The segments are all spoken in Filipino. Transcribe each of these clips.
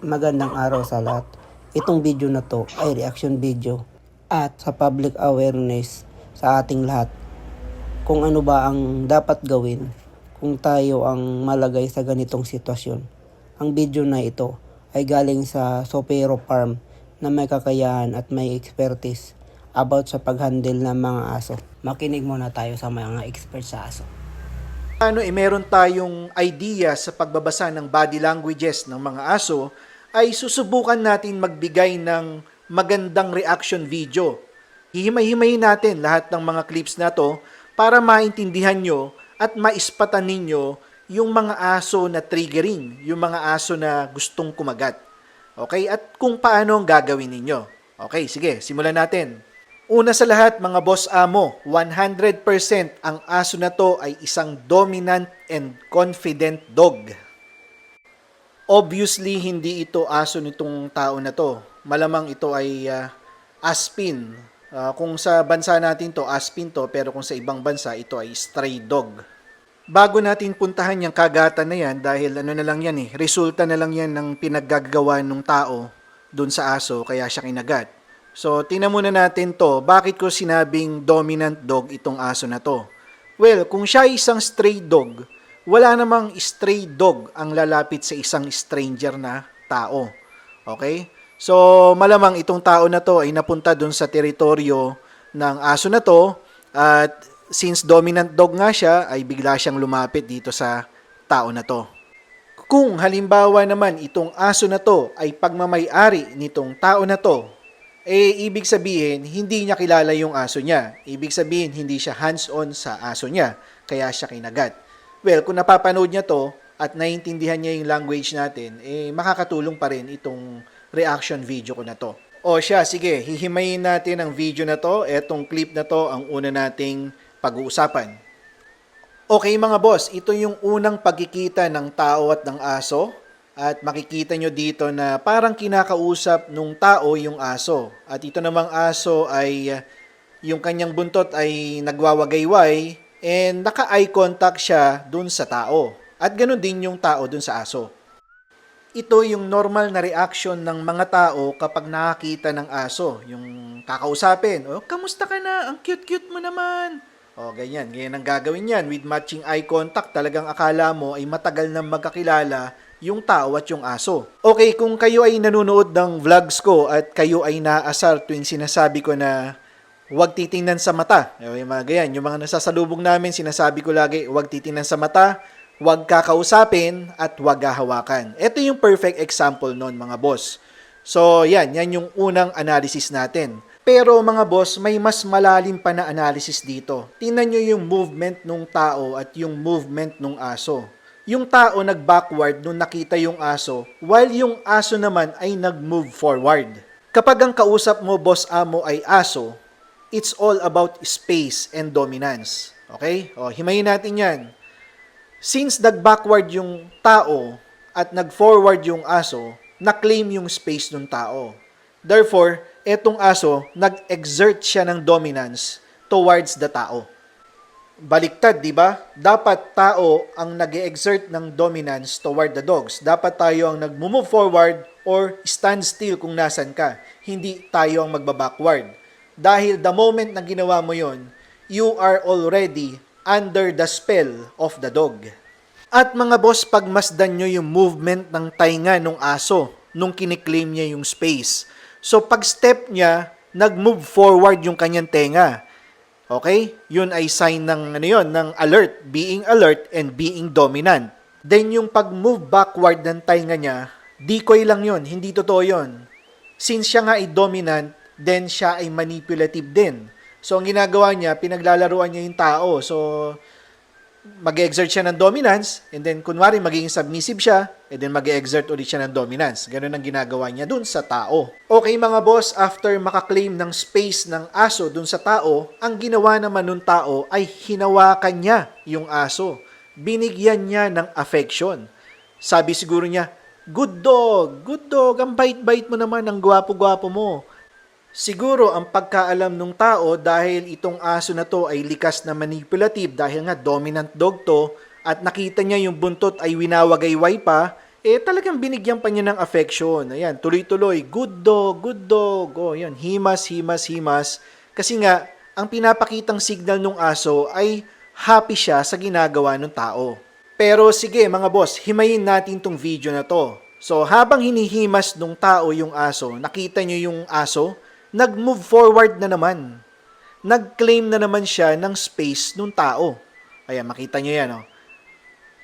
Magandang araw sa lahat. Itong video na to ay reaction video at sa public awareness sa ating lahat kung ano ba ang dapat gawin kung tayo ang malagay sa ganitong sitwasyon. Ang video na ito ay galing sa Sopero Farm na may kakayahan at may expertise about sa paghandle ng mga aso. Makinig muna tayo sa mga expert sa aso. Meron tayong idea sa pagbabasa ng body languages ng mga aso, ay susubukan natin magbigay ng magandang reaction video. Hihimay-himayin natin lahat ng mga clips na to para maintindihan nyo at maispatan ninyo yung mga aso na triggering, yung mga aso na gustong kumagat. Okay? At kung paano ang gagawin ninyo. Okay, sige, simulan natin. Una sa lahat, mga boss amo, 100% ang aso na to ay isang dominant and confident dog. Obviously, hindi ito aso nitong tao na to. Malamang ito ay Aspin. Kung sa bansa natin to, Aspin to, pero kung sa ibang bansa, ito ay stray dog. Bago natin puntahan yung kagatan na yan, dahil ano na lang yan resulta na lang yan ng pinaggagawa ng tao dun sa aso, kaya siya kinagat. So, tingnan muna natin to. Bakit ko sinabing dominant dog itong aso na to? Well, kung siya ay isang stray dog, wala namang stray dog ang lalapit sa isang stranger na tao. Okay? So, malamang itong tao na to ay napunta dun sa teritoryo ng aso na to at since dominant dog nga siya, ay bigla siyang lumapit dito sa tao na to. Kung halimbawa naman itong aso na to ay pagmamay-ari nitong tao na to, ibig sabihin, hindi niya kilala yung aso niya. Ibig sabihin, hindi siya hands-on sa aso niya. Kaya siya kinagat. Well, kung napapanood niya to at naiintindihan niya yung language natin, makakatulong pa rin itong reaction video ko na to. O siya, sige, hihimayin natin ang video na to. Etong clip na to ang una nating pag-uusapan. Okay mga boss, ito yung unang pagkikita ng tao at ng aso. At makikita nyo dito na parang kinakausap nung tao yung aso. At ito namang aso ay yung kanyang buntot ay nagwawagayway and naka-eye contact siya dun sa tao. At ganun din yung tao dun sa aso. Ito yung normal na reaction ng mga tao kapag nakakita ng aso. Yung kakausapin, "Oh, kamusta ka na? Ang cute-cute mo naman." O, ganyan. Ganyan ang gagawin yan. With matching eye contact, talagang akala mo ay matagal na magkakilala yung tao at yung aso. Okay, kung kayo ay nanonood ng vlogs ko at kayo ay naaasar tuwing sinasabi ko na huwag titingnan sa mata. Yung mga ganyan, yung mga nasasalubong namin, sinasabi ko lagi, huwag titingnan sa mata, huwag kakausapin, at huwag hahawakan. Ito yung perfect example nun, mga boss. So, yan yung unang analysis natin. Pero mga boss, may mas malalim pa na analysis dito. Tingnan nyo yung movement ng tao at yung movement ng aso. Yung tao nag-backward nung nakita yung aso, while yung aso naman ay nag-move forward. Kapag ang kausap mo, boss amo, ay aso, it's all about space and dominance. Okay? O, himayin natin yan. Since nag-backward yung tao at nag-forward yung aso, na-claim yung space ng tao. Therefore, etong aso, nag-exert siya ng dominance towards the tao. Baliktad, di ba? Dapat tao ang nag-exert ng dominance toward the dogs. Dapat tayo ang nag-move forward or stand still kung nasan ka. Hindi tayo ang magba-backward. Dahil the moment na ginawa mo yon, you are already under the spell of the dog. At mga boss, pagmasdan nyo yung movement ng tainga ng aso nung kiniklaim niya yung space. So pag step niya, nag-move forward yung kanyang tenga. Okay? Yun ay sign ng ng alert, being alert and being dominant. Then yung pag-move backward ng tainga niya, decoy lang yun, hindi totoo yun. Since siya nga ay dominant, then siya ay manipulative din. So ang ginagawa niya, pinaglalaruan niya yung tao. So mag-exert siya ng dominance, and then kunwari magiging submissive siya, and then mag-exert ulit siya ng dominance. Ganun ang ginagawa niya dun sa tao. Okay mga boss, after makaklaim ng space ng aso dun sa tao, ang ginawa naman ng tao ay hinawakan niya yung aso. Binigyan niya ng affection. Sabi siguro niya, good dog, ang bait-bait mo naman, ang gwapo-gwapo mo. Siguro ang pagkaalam ng tao dahil itong aso na to ay likas na manipulative dahil nga dominant dog to at nakita niya yung buntot ay winawagayway pa, talagang binigyan pa niya ng affection. Ayan, tuloy-tuloy, good dog, good dog. Oh, yan, himas, himas, himas. Kasi nga, ang pinapakitang signal ng aso ay happy siya sa ginagawa ng tao. Pero sige mga boss, himayin natin tong video na to. So habang hinihimas nung tao yung aso, nakita nyo yung aso, nag-move forward na naman. Nag-claim na naman siya ng space nung tao. Ayan, makita nyo yan, oh.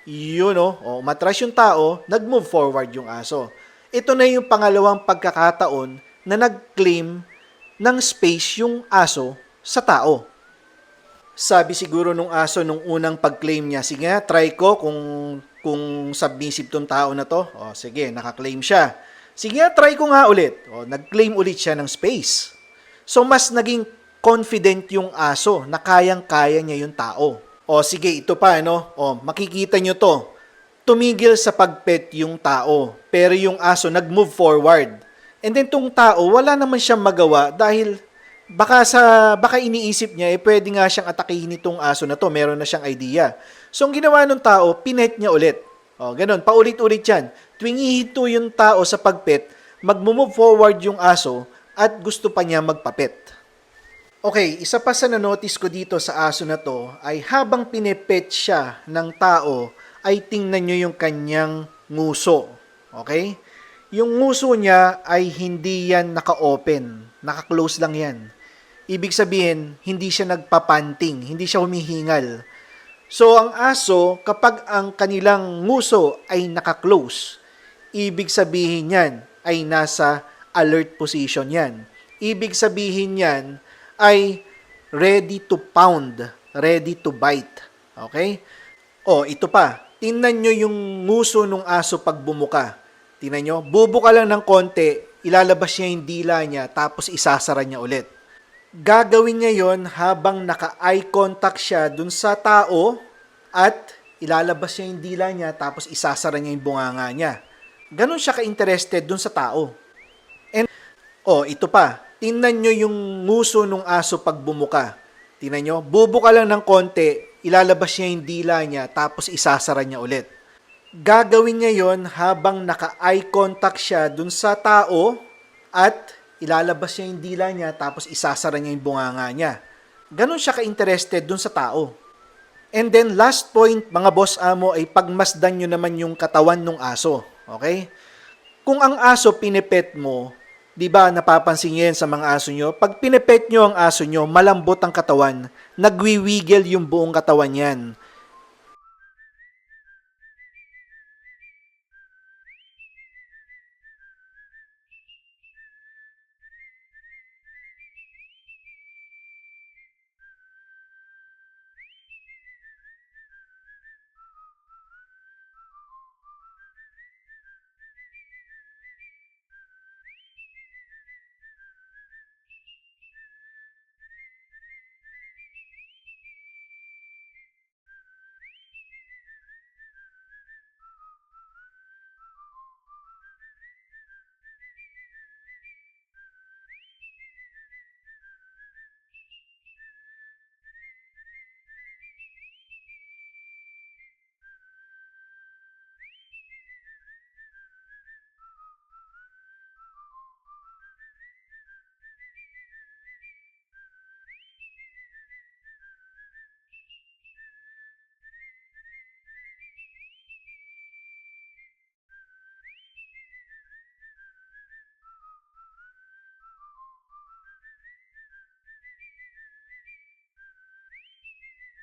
Yun, oh. Matras yung tao, nag-move forward yung aso. Ito na yung pangalawang pagkakataon na nag-claim ng space yung aso sa tao. Sabi siguro nung aso nung unang pag-claim niya, sige nga, try ko kung submissive tong tao na to. O, sige, naka-claim siya. Sige nga, try ko nga ulit. O, nag-claim ulit siya ng space. So, mas naging confident yung aso na kayang-kaya niya yung tao. O, sige, ito pa, no? O, makikita nyo to. Tumigil sa pagpet yung tao, pero yung aso nag-move forward. And then tong tao, wala naman siyang magawa dahil baka iniisip niya, pwede nga siyang atakihin itong aso na to, meron na siyang idea. So, ang ginawa ng tao, pinet niya ulit. O, ganun, paulit-ulit yan. Tuwing ihinto yung tao sa pagpet, mag-move forward yung aso at gusto pa niya magpapet. Okay, isa pa sa na-notice ko dito sa aso na to ay habang pinepet siya ng tao, ay tingnan nyo yung kanyang nguso. Okay? Yung nguso niya ay hindi yan naka-open. Naka-close lang yan. Ibig sabihin, hindi siya nagpapanting, hindi siya humihingal. So, ang aso, kapag ang kanilang nguso ay naka-close, ibig sabihin yan ay nasa alert position yan. Ibig sabihin yan ay ready to pound, ready to bite. Okay? O, ito pa. Tingnan nyo yung nguso ng aso pag bumuka. Tingnan nyo, bubuka lang ng konti, ilalabas niya yung dila niya, tapos isasara niya ulit. Gagawin niya yon habang naka-eye contact siya dun sa tao at ilalabas niya yung dila niya tapos isasara niya yung bunganga niya. Ganon siya ka-interested dun sa tao. And, ito pa. Tingnan nyo yung nguso ng aso pag bumuka. Tingnan nyo, bubuka lang ng konti, ilalabas niya yung dila niya tapos isasara niya ulit. Gagawin niya yon habang naka-eye contact siya dun sa tao at ilalabas niya yung dila niya tapos isasara niya yung bunganga niya. Ganon siya ka-interested dun sa tao. And then last point, mga boss amo, ay pagmasdan nyo naman yung katawan ng aso. Okay? Kung ang aso pinipet mo, di ba napapansin niyo yan sa mga aso nyo? Pag pinipet nyo ang aso nyo, malambot ang katawan, nagwiwiggle yung buong katawan yan.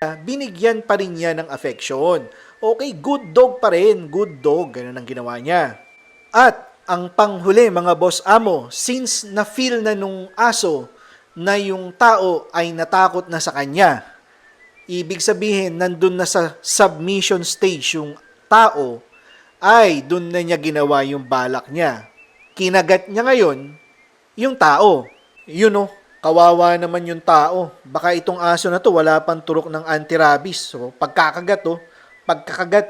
Binigyan pa rin niya ng affection. Okay, good dog pa rin. Good dog. Ganun ang ginawa niya. At ang panghuli mga boss amo, since na-feel na nung aso na yung tao ay natakot na sa kanya, ibig sabihin nandun na sa submission stage yung tao, ay dun na niya ginawa yung balak niya. Kinagat niya ngayon yung tao. Yun kawawa naman yung tao. Baka itong aso na to wala pang turok ng anti-rabies. So pagkakagat,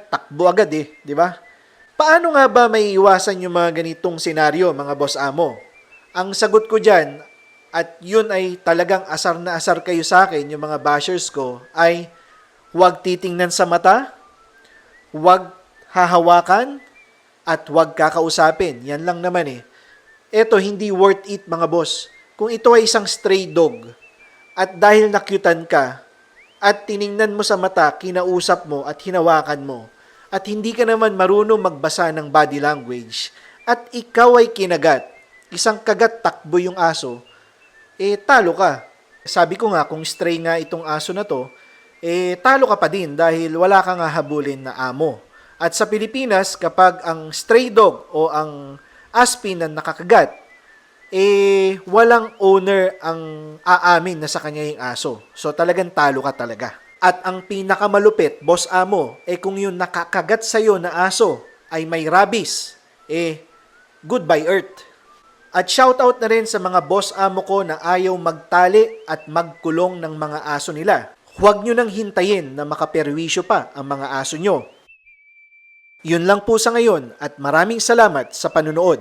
takbo agad di ba? Paano nga ba may iwasan yung mga ganitong senaryo, mga boss amo? Ang sagot ko dyan, at yun ay talagang asar na asar kayo sa akin, yung mga bashers ko, ay huwag titingnan sa mata, huwag hahawakan, at huwag kakausapin. Yan lang naman eh. Eto, hindi worth it mga boss. Kung ito ay isang stray dog at dahil nakyutan ka at tiningnan mo sa mata, kinausap mo at hinawakan mo at hindi ka naman marunong magbasa ng body language at ikaw ay kinagat, isang kagat takbo yung aso, talo ka. Sabi ko nga, kung stray nga itong aso na to, talo ka pa din dahil wala kang hahabulin na amo. At sa Pilipinas, kapag ang stray dog o ang aspin na nakakagat, walang owner ang aamin na sa kanya yung aso. So talagang talo ka talaga. At ang pinakamalupit, boss amo, kung yung nakakagat sa'yo na aso ay may rabies, goodbye earth. At shoutout na rin sa mga boss amo ko na ayaw magtali at magkulong ng mga aso nila. Huwag nyo nang hintayin na makaperwisyo pa ang mga aso nyo. Yun lang po sa ngayon at maraming salamat sa panunood.